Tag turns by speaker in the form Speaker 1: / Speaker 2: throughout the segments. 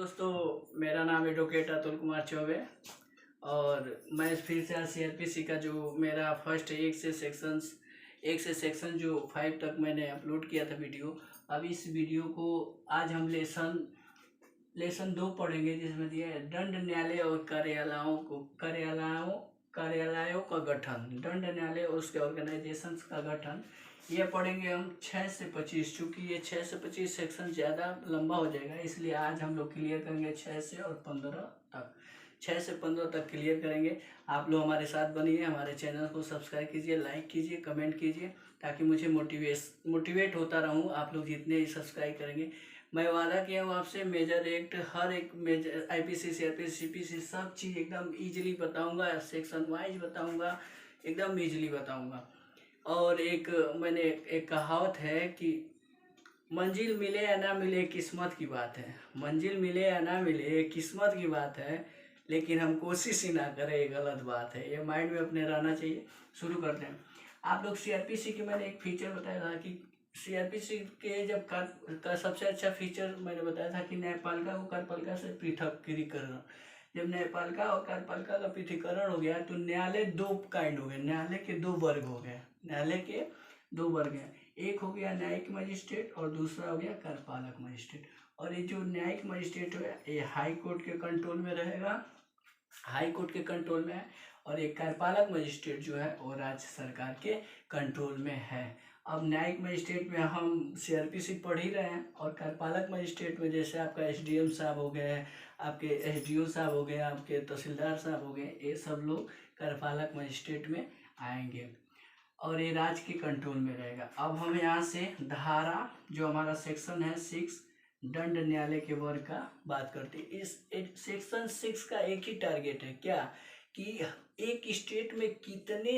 Speaker 1: दोस्तों, मेरा नाम एडवोकेट अतुल कुमार चौबे और मैं फिर से आज सीआरपीसी का जो मेरा फर्स्ट एक से सेक्शन जो 5 तक मैंने अपलोड किया था वीडियो। अब इस वीडियो को आज हम लेसन 2 पढ़ेंगे, जिसमें दिया है दंड न्यायालय और कार्यालयों का गठन। दंड न्यायालय और उसके ऑर्गेनाइजेशन का गठन ये पढ़ेंगे हम 6 से 25। चूँकि ये 6 से 25 सेक्शन ज़्यादा लंबा हो जाएगा, इसलिए आज हम लोग क्लियर करेंगे 6 से और 15 तक। 6 से 15 तक क्लियर करेंगे। आप लोग हमारे साथ बनिए, हमारे चैनल को सब्सक्राइब कीजिए, लाइक कीजिए, कमेंट कीजिए, ताकि मुझे मोटिवेट होता रहूँ। आप लोग जितने सब्सक्राइब करेंगे, मैं वादा किया हूँ आपसे, मेजर एक्ट हर एक मेजर आईपीसी सीआरपीसी सीपीसी सब चीज़ एकदम ईजिली बताऊँगा, सेक्शन वाइज बताऊँगा, एकदम ईजिली बताऊँगा। और मैंने एक कहावत है कि मंजिल मिले या ना मिले किस्मत की बात है। मंजिल मिले या ना मिले किस्मत की बात है, लेकिन हम कोशिश ही ना करें ये गलत बात है। ये माइंड में अपने रहना चाहिए। शुरू करते हैं। आप लोग सीआरपीसी के मैंने एक फीचर बताया था कि सीआरपीसी के जब का सबसे अच्छा फीचर मैंने बताया था कि न्यायपालिका को कार्यपालिका से पृथकीकरण। जब न्यायपालिका और कार्यपालिका का पृथकीकरण हो गया तो न्यायालय 2 काइंड हो गए, न्यायालय के 2 वर्ग हो गए। न्यायालय के 2 वर्ग हैं, एक हो गया न्यायिक मजिस्ट्रेट और दूसरा हो गया कार्यपालक मजिस्ट्रेट। और ये जो न्यायिक मजिस्ट्रेट है ये हाई कोर्ट के कंट्रोल में रहेगा, हाई कोर्ट के कंट्रोल में है। और एक कार्यपालक मजिस्ट्रेट जो है वो राज्य सरकार के कंट्रोल में है। अब न्यायिक मजिस्ट्रेट में हम सीआरपीसी पढ़ ही रहे हैं, और कार्यपालक मजिस्ट्रेट में जैसे आपका एसडीएम साहब हो गए, आपके एसडीओ साहब हो गए, आपके तहसीलदार साहब हो गए, ये सब लोग कार्यपालक मजिस्ट्रेट में आएंगे और ये राज्य के कंट्रोल में रहेगा। अब हम यहाँ से धारा जो हमारा सेक्शन है 6 दंड न्यायालय के वर्ग का बात करते हैं। इस सेक्शन 6 का एक ही टारगेट है, क्या कि एक स्टेट में कितने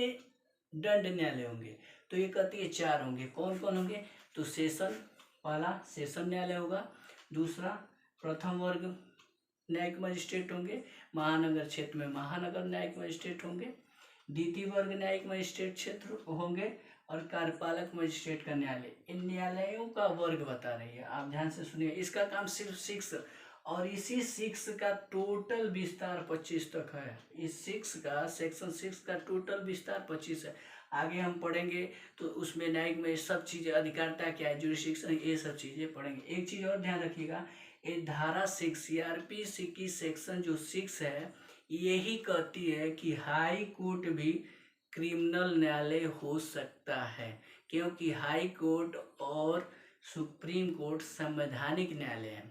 Speaker 1: दंड न्यायालय होंगे। तो ये कहती है 4 होंगे। कौन कौन होंगे? तो पहला सेशन न्यायालय होगा, दूसरा प्रथम वर्ग न्यायिक मजिस्ट्रेट होंगे, महानगर क्षेत्र में महानगर न्यायिक मजिस्ट्रेट होंगे, द्वितीय वर्ग न्यायिक मजिस्ट्रेट क्षेत्र होंगे, और कार्यपालक मजिस्ट्रेट का न्यायालय। इन न्यायालयों का वर्ग बता रही है, आप ध्यान से सुनिए। इसका काम सिर्फ 6 और इसी 6 का टोटल विस्तार 25 तक है। इस 6 का सेक्शन 6 का टोटल विस्तार 25 है। आगे हम पढ़ेंगे तो उसमें न्यायिक में सब चीज़ें, अधिकारिता क्या है, जुरिस्डिक्शन, ये सब चीज़ें पढ़ेंगे। एक चीज़ और ध्यान रखिएगा, ये धारा 6 सीआरपीसी की सेक्शन जो 6 है यही कहती है कि हाई कोर्ट भी क्रिमिनल न्यायालय हो सकता है, क्योंकि हाई कोर्ट और सुप्रीम कोर्ट संवैधानिक न्यायालय है।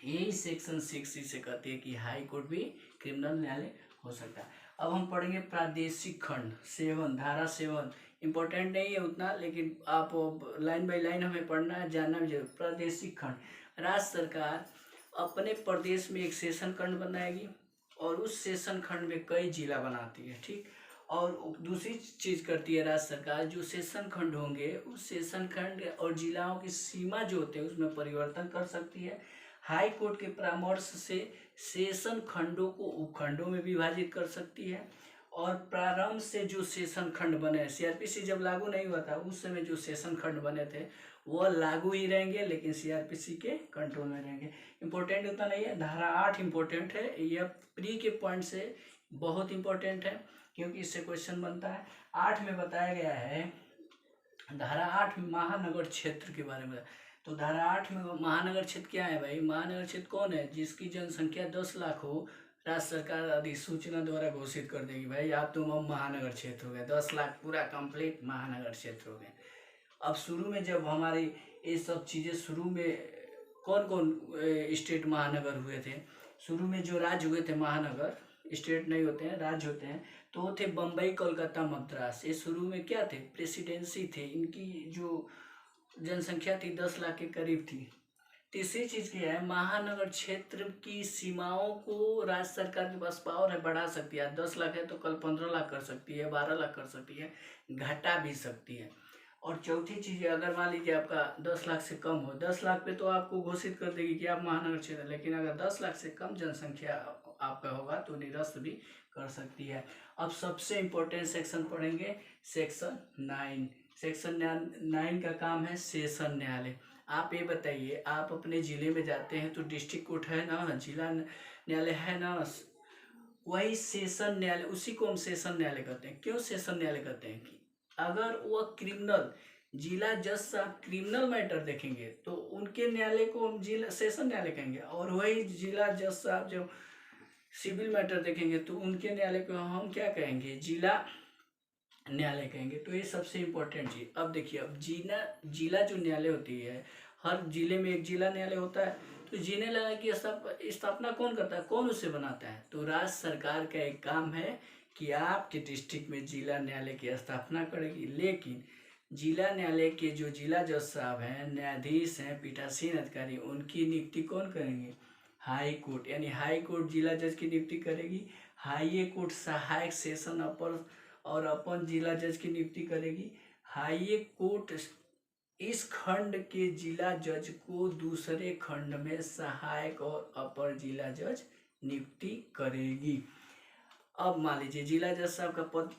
Speaker 1: यही सेक्शन 6 से कहती है कि हाई कोर्ट भी क्रिमिनल न्यायालय हो सकता है। अब हम पढ़ेंगे प्रादेशिक खंड 7, धारा 7। इम्पोर्टेंट नहीं है उतना, लेकिन आप लाइन बाय लाइन हमें पढ़ना है, जानना भी जरूर। प्रादेशिक खंड, राज्य सरकार अपने प्रदेश में एक सेशन खंड बनाएगी और उस सेशन खंड में कई जिला बनाती है, ठीक। और दूसरी चीज़ करती है राज्य सरकार, जो सेशन खंड होंगे उस सेशन खंड और जिलाओं की सीमा जो होते हैं उसमें परिवर्तन कर सकती है। हाई कोर्ट के परामर्श से सेशन खंडों को उपखंडों में विभाजित कर सकती है, और प्रारंभ से जो सेशन खंड बने, सीआरपीसी जब लागू नहीं हुआ था उस समय जो सेशन खंड बने थे वह लागू ही रहेंगे, लेकिन सीआरपीसी के कंट्रोल में रहेंगे। इंपॉर्टेंट उतना नहीं है। धारा 8 इंपॉर्टेंट है, यह प्री के पॉइंट से बहुत इंपॉर्टेंट है, क्योंकि इससे क्वेश्चन बनता है। 8 में बताया गया है, धारा 8 में महानगर क्षेत्र के बारे में। तो धारा 8 में महानगर क्षेत्र क्या है भाई? महानगर क्षेत्र कौन है? जिसकी जनसंख्या 10 लाख हो, राज्य सरकार अधिसूचना द्वारा घोषित कर देगी, भाई आप तुम अब महानगर क्षेत्र हो गए, 10 लाख पूरा कंप्लीट महानगर क्षेत्र हो गए। अब शुरू में जब हमारी ये सब चीज़ें शुरू में कौन कौन स्टेट महानगर हुए थे? शुरू में जो राज्य हुए थे महानगर, स्टेट नहीं होते हैं, राज्य होते हैं, तो वो थे बम्बई, कोलकाता, मद्रास। ये शुरू में क्या थे? प्रेसिडेंसी थे। इनकी जो जनसंख्या थी 10 लाख के करीब थी। तीसरी चीज़ क्या है? महानगर क्षेत्र की सीमाओं को राज्य सरकार के पास पावर है, बढ़ा सकती है। 10 लाख है तो कल 15 लाख कर सकती है, 12 लाख कर सकती है, घटा भी सकती है। और चौथी चीज़ है, अगर मान लीजिए आपका 10 लाख से कम हो, 10 लाख पे तो आपको घोषित कर देगी कि आप महानगर क्षेत्र, लेकिन अगर 10 लाख से कम जनसंख्या आपका होगा तो निरस्त भी कर सकती है। अब सबसे इम्पोर्टेंट सेक्शन पढ़ेंगे सेक्शन 9। सेक्शन 9 का काम है सेशन न्यायालय। आप ये बताइए, आप अपने ज़िले में जाते हैं तो डिस्ट्रिक्ट कोर्ट है ना, जिला न्यायालय है ना, वही सेशन न्यायालय, उसी को हम सेशन न्यायालय कहते हैं। क्यों सेशन न्यायालय कहते हैं कि अगर वह क्रिमिनल, जिला जज साहब क्रिमिनल मैटर देखेंगे तो उनके न्यायालय को हम जिला सेशन न्यायालय कहेंगे, और वही जिला जज साहब जब सिविल मैटर देखेंगे तो उनके न्यायालय को हम क्या कहेंगे, जिला न्यायालय कहेंगे। तो ये सबसे इम्पोर्टेंट चीज। अब देखिए, अब जिला जो न्यायालय होती है, हर जिले में एक जिला न्यायालय होता है। तो जिला न्यायालय की स्थापना कौन करता है, कौन उसे बनाता है? तो राज्य सरकार का एक काम है कि आपके डिस्ट्रिक्ट में जिला न्यायालय की स्थापना करेगी। लेकिन जिला न्यायालय के जो जिला जज साहब हैं, न्यायाधीश हैं, पीठासीन अधिकारी, उनकी नियुक्ति कौन करेंगे? हाई कोर्ट, यानी हाई कोर्ट जिला जज की नियुक्ति करेगी। हाई कोर्ट सहायक सेशन अपर और अपन जिला जज की नियुक्ति करेगी। हाई कोर्ट इस खंड के जिला जज को दूसरे खंड में सहायक और अपर जिला जज नियुक्ति करेगी। अब मान लीजिए जिला जज साहब का पद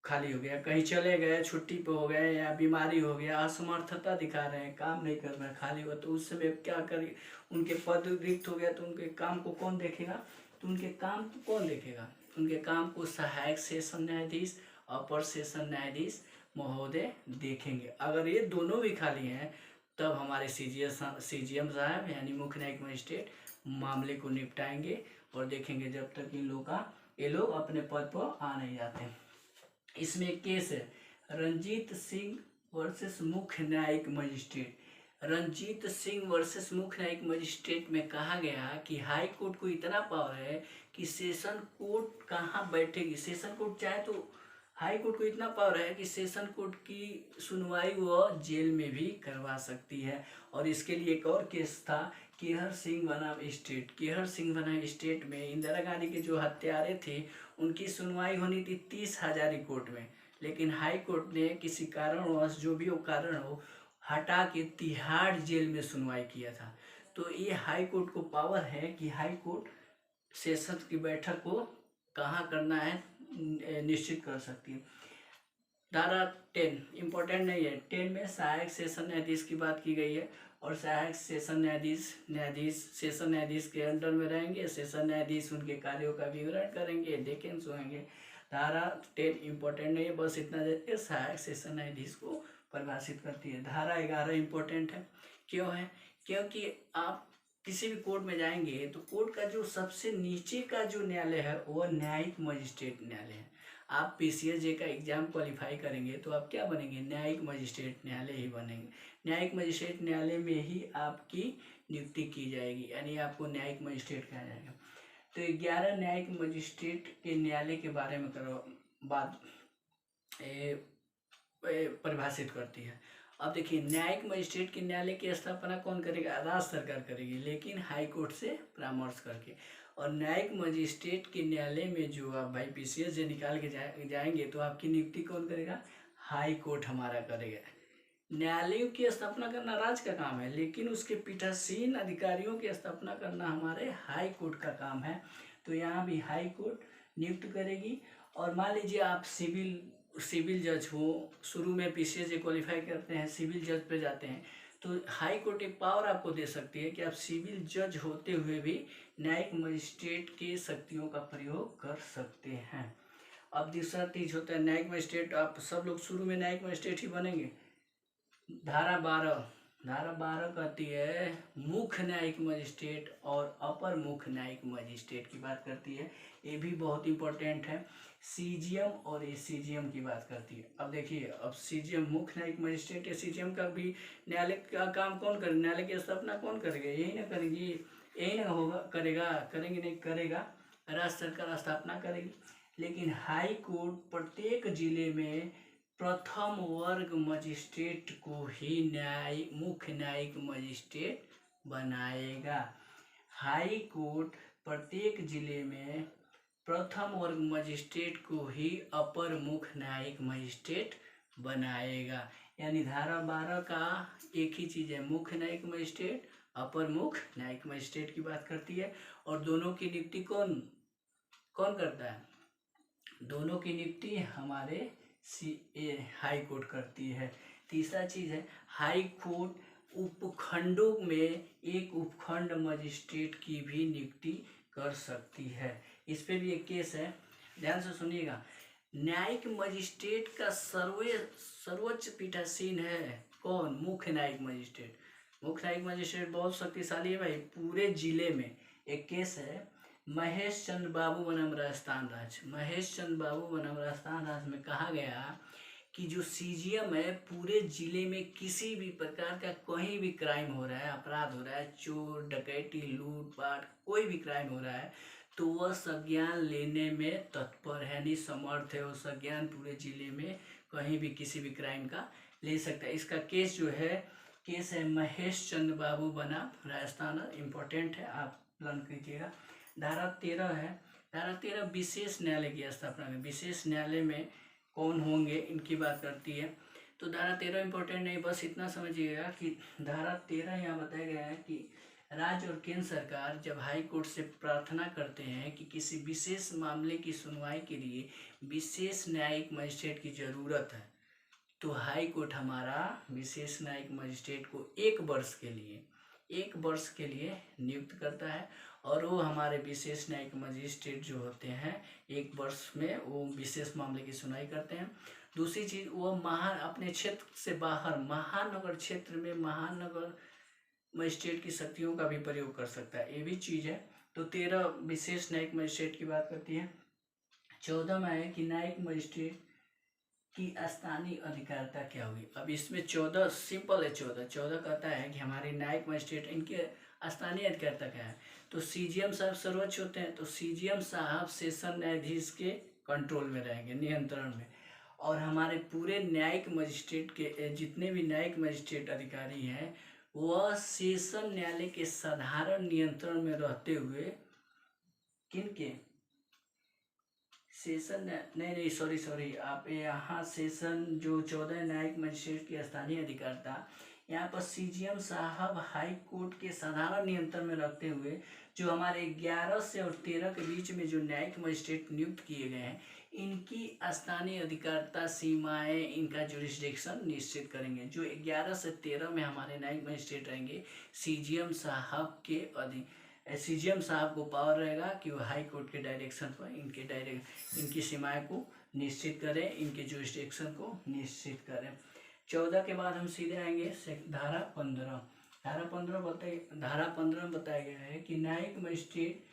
Speaker 1: खाली हो गया, कहीं चले गए, छुट्टी पे हो गए, या बीमारी हो गया, असमर्थता दिखा रहे हैं, काम नहीं कर रहे हैं, खाली हुआ, तो उस समय क्या करें? उनके पद रिक्त हो गया तो उनके काम को कौन देखेगा? तो उनके काम को कौन देखेगा? उनके काम को सहायक सेशन न्यायाधीश, अपर सेशन न्यायाधीश महोदय देखेंगे। अगर ये दोनों भी खाली हैं तब हमारे सीजीएम साहब यानी मुख्य न्यायिक मजिस्ट्रेट मामले को निपटाएंगे और देखेंगे जब तक ये लोग अपने पद पर आ नहीं जाते। इसमें एक केस है, रंजीत सिंह वर्सेस मुख्य न्यायिक मजिस्ट्रेट। रंजीत सिंह वर्सेस मुख्य न्यायिक मजिस्ट्रेट में कहा गया कि हाई कोर्ट को इतना पावर है कि सेशन कोर्ट कहाँ बैठेगी, सेशन कोर्ट चाहे तो हाई कोर्ट को इतना पावर है कि सेशन कोर्ट की सुनवाई वह जेल में भी करवा सकती है। और इसके लिए एक और केस था, केहर सिंह बनाम स्टेट। केहर सिंह बनाम स्टेट में इंदिरा गांधी के जो हत्यारे थे उनकी सुनवाई होनी थी 30 हजारी कोर्ट में, लेकिन हाई कोर्ट ने किसी कारणवश, जो भी वो कारण हो, हटा के तिहाड़ जेल में सुनवाई किया था। तो ये हाई कोर्ट को पावर है कि हाई कोर्ट सेशन की बैठक को कहाँ करना है निश्चित कर सकती है। धारा 10 इम्पोर्टेंट नहीं है। 10 में सहायक सेशन न्यायाधीश की बात की गई है, और सहायक सेशन न्यायाधीश सेशन न्यायाधीश के अंडर में रहेंगे। सेशन न्यायाधीश उनके कार्यों का विवरण करेंगे, देखें सुनेंगे। धारा 10 इम्पोर्टेंट नहीं है, बस इतना जानते सहायक सेशन न्यायाधीश को परिभाषित करती है। धारा 11 इम्पोर्टेंट है। क्यों है? क्योंकि आप किसी भी कोर्ट में जाएंगे तो कोर्ट का जो सबसे नीचे का जो न्यायालय है वह न्यायिक मजिस्ट्रेट न्यायालय है। आप पीसीएसजे का एग्जाम क्वालिफाई करेंगे तो आप क्या बनेंगे? न्यायिक मजिस्ट्रेट न्यायालय ही बनेंगे। न्यायिक मजिस्ट्रेट न्यायालय में ही आपकी नियुक्ति की जाएगी, यानी आपको न्यायिक मजिस्ट्रेट कहा जाएगा। तो 11 न्यायिक मजिस्ट्रेट के न्यायालय के बारे में बात परिभाषित करती है। अब देखिए, न्यायिक मजिस्ट्रेट के न्यायालय की स्थापना कौन करेगा? राज्य सरकार करेगी, लेकिन हाई कोर्ट से परामर्श करके। और न्यायिक मजिस्ट्रेट के न्यायालय में जो आप भाई पीसीएस से निकाल के जाएंगे तो आपकी नियुक्ति कौन करेगा? हाई कोर्ट हमारा करेगा। न्यायालयों की स्थापना करना राज्य का काम है, लेकिन उसके पीठासीन अधिकारियों की स्थापना करना हमारे हाई कोर्ट का काम है। तो यहाँ भी हाई कोर्ट नियुक्त करेगी। और मान लीजिए आप सिविल जज हो, शुरू में पीसीएस से क्वालिफाई करते हैं, सिविल जज पे जाते हैं, तो हाई कोर्ट एक पावर आपको दे सकती है कि आप सिविल जज होते हुए भी न्यायिक मजिस्ट्रेट के शक्तियों का प्रयोग कर सकते हैं। अब दूसरा चीज होता है न्यायिक मजिस्ट्रेट। आप सब लोग शुरू में न्यायिक मजिस्ट्रेट ही बनेंगे। धारा 12 कहती है मुख्य न्यायिक मजिस्ट्रेट और अपर मुख्य न्यायिक मजिस्ट्रेट की बात करती है। ये भी बहुत इंपॉर्टेंट है। सीजीएम और एसीजीएम की बात करती है। अब देखिए, अब सीजीएम मुख्य न्यायिक मजिस्ट्रेट या सीजीएम का भी न्यायालय का काम कौन करेगा? न्यायालय की स्थापना कौन करेगा? यही ना करेगी, यही ना होगा, करेंगे नहीं करेगा, राज्य सरकार स्थापना करेगी। लेकिन हाई कोर्ट प्रत्येक जिले में प्रथम वर्ग मजिस्ट्रेट को ही मुख्य न्यायिक मजिस्ट्रेट बनाएगा। हाई कोर्ट प्रत्येक जिले में प्रथम वर्ग मजिस्ट्रेट को ही अपर मुख्य न्यायिक मजिस्ट्रेट बनाएगा। यानी धारा 12 का एक ही चीज है, मुख्य न्यायिक मजिस्ट्रेट, अपर मुख्य न्यायिक मजिस्ट्रेट की बात करती है। और दोनों की नियुक्ति कौन करता है? दोनों की नियुक्ति हमारे हाई कोर्ट करती है। तीसरा चीज है हाई कोर्ट उपखंडों में एक उपखंड मजिस्ट्रेट की भी नियुक्ति कर सकती है। इस पे भी एक केस है, ध्यान से सुनिएगा। न्यायिक मजिस्ट्रेट का सर्वोच्च पीठासीन है कौन? मुख्य न्यायिक मजिस्ट्रेट। मुख्य न्यायिक मजिस्ट्रेट बहुत शक्तिशाली है भाई। पूरे जिले में एक केस है महेश चंद्र बाबू बनाम राजस्थान राज्य। महेश चंद्र बाबू बनाम राजस्थान राज्य में कहा गया कि जो सीजीएम है, पूरे जिले में किसी भी प्रकार का कहीं भी क्राइम हो रहा है, अपराध हो रहा है, चोर डकैती लूटपाट कोई भी क्राइम हो रहा है, तो वह संज्ञान लेने में तत्पर है, यानी समर्थ है। वो संज्ञान पूरे जिले में कहीं भी किसी भी क्राइम का ले सकता है। इसका केस जो है, केस है महेश चंद्र बाबू बनाम राजस्थान। इम्पोर्टेंट है, आप लर्न कीजिएगा। धारा 13 है। धारा 13 विशेष न्यायालय की स्थापना में, विशेष न्यायालय में कौन होंगे इनकी बात करती है। तो धारा 13 इम्पोर्टेंट नहीं, बस इतना समझिएगा कि धारा 13 यहाँ बताया गया है कि राज्य और केंद्र सरकार जब हाई कोर्ट से प्रार्थना करते हैं कि किसी विशेष मामले की सुनवाई के लिए विशेष न्यायिक मजिस्ट्रेट की जरूरत है, तो हाई कोर्ट हमारा विशेष न्यायिक मजिस्ट्रेट को 1 वर्ष के लिए नियुक्त करता है। और वो हमारे विशेष न्यायिक मजिस्ट्रेट जो होते हैं 1 वर्ष में वो विशेष मामले की सुनवाई करते हैं। दूसरी चीज़, वो अपने क्षेत्र से बाहर महानगर क्षेत्र में महानगर मजिस्ट्रेट की शक्तियों का भी प्रयोग कर सकता है, ये भी चीज़ है। तो 13 विशेष न्यायिक मजिस्ट्रेट की बात करती है। 14 में है कि न्यायिक मजिस्ट्रेट की स्थानीय अधिकारिता क्या होगी। अब इसमें 14 सिंपल है। 14 कहता है कि हमारे न्यायिक मजिस्ट्रेट इनके स्थानीय अधिकारिता क्या है। तो सीजीएम साहब सर्वोच्च होते हैं, तो सीजीएम साहब सेशन न्यायाधीश के कंट्रोल में रहेंगे, नियंत्रण में। और हमारे पूरे न्यायिक मजिस्ट्रेट के जितने भी न्यायिक मजिस्ट्रेट अधिकारी हैं वह सेशन न्यायालय के साधारण नियंत्रण में रहते हुए किनके सेशन नहीं सॉरी आप यहाँ सेशन जो 14 न्यायिक मजिस्ट्रेट की स्थानीय अधिकारिता, यहाँ पर सीजीएम साहब हाई कोर्ट के साधारण नियंत्रण में रखते हुए जो हमारे 11 से और 13 के बीच में जो न्यायिक मजिस्ट्रेट नियुक्त किए गए हैं इनकी स्थानीय अधिकारिता सीमाएं, इनका जुरिस्डिक्शन निश्चित करेंगे। जो 11 से 13 में हमारे न्यायिक मजिस्ट्रेट रहेंगे, सीजीएम साहब के अधीन, सीजीएम साहब को पावर रहेगा कि वो हाई कोर्ट के डायरेक्शन पर इनकी सीमाएं को निश्चित करें, इनके जुरिस्डिक्शन को निश्चित करें। 14 के बाद हम सीधे आएंगे धारा 15। धारा 15 में बताया गया है कि न्यायिक मजिस्ट्रेट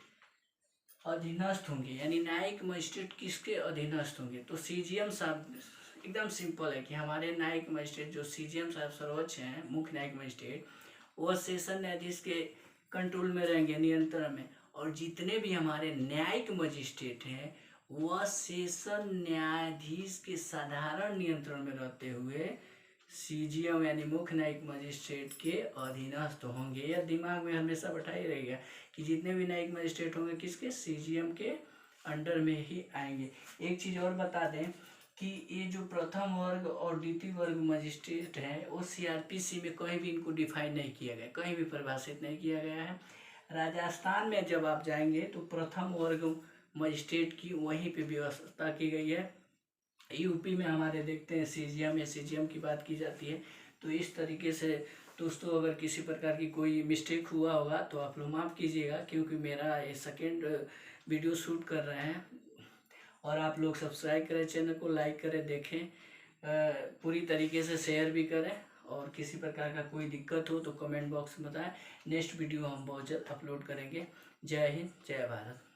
Speaker 1: अधीनस्थ होंगे, यानी न्यायिक मजिस्ट्रेट किसके अधीनस्थ होंगे। तो सीजीएम साहब, एकदम सिंपल है कि हमारे न्यायिक मजिस्ट्रेट जो सीजीएम साहब सर्वोच्च हैं, मुख्य न्यायिक मजिस्ट्रेट, वह सेशन न्यायाधीश के कंट्रोल में रहेंगे, नियंत्रण में। और जितने भी हमारे न्यायिक मजिस्ट्रेट हैं वह सेशन न्यायाधीश के साधारण नियंत्रण में रहते हुए सीजीएम यानी मुख्य न्यायिक मजिस्ट्रेट के अधीनस्थ होंगे। यह दिमाग में हमेशा बैठा ही रहेगा कि जितने भी न्यायिक मजिस्ट्रेट होंगे किसके, सीजीएम के अंडर में ही आएंगे। एक चीज़ और बता दें कि ये जो प्रथम वर्ग और द्वितीय वर्ग मजिस्ट्रेट हैं वो सीआरपीसी में कहीं भी इनको डिफाइन नहीं किया गया, कहीं भी परिभाषित नहीं किया गया है। राजस्थान में जब आप जाएंगे तो प्रथम वर्ग मजिस्ट्रेट की वहीं पे व्यवस्था की गई है। यूपी में हमारे देखते हैं सीजीएम या सीजीएम की बात की जाती है। तो इस तरीके से दोस्तों अगर किसी प्रकार की कोई मिस्टेक हुआ होगा तो आप लोग माफ़ कीजिएगा, क्योंकि मेरा ये सेकेंड वीडियो शूट कर रहे हैं। और आप लोग सब्सक्राइब करें, चैनल को लाइक करें, देखें, पूरी तरीके से शेयर भी करें। और किसी प्रकार का कोई दिक्कत हो तो कमेंट बॉक्स में बताएं। नेक्स्ट वीडियो हम बहुत जल्द अपलोड करेंगे। जय हिंद, जय भारत।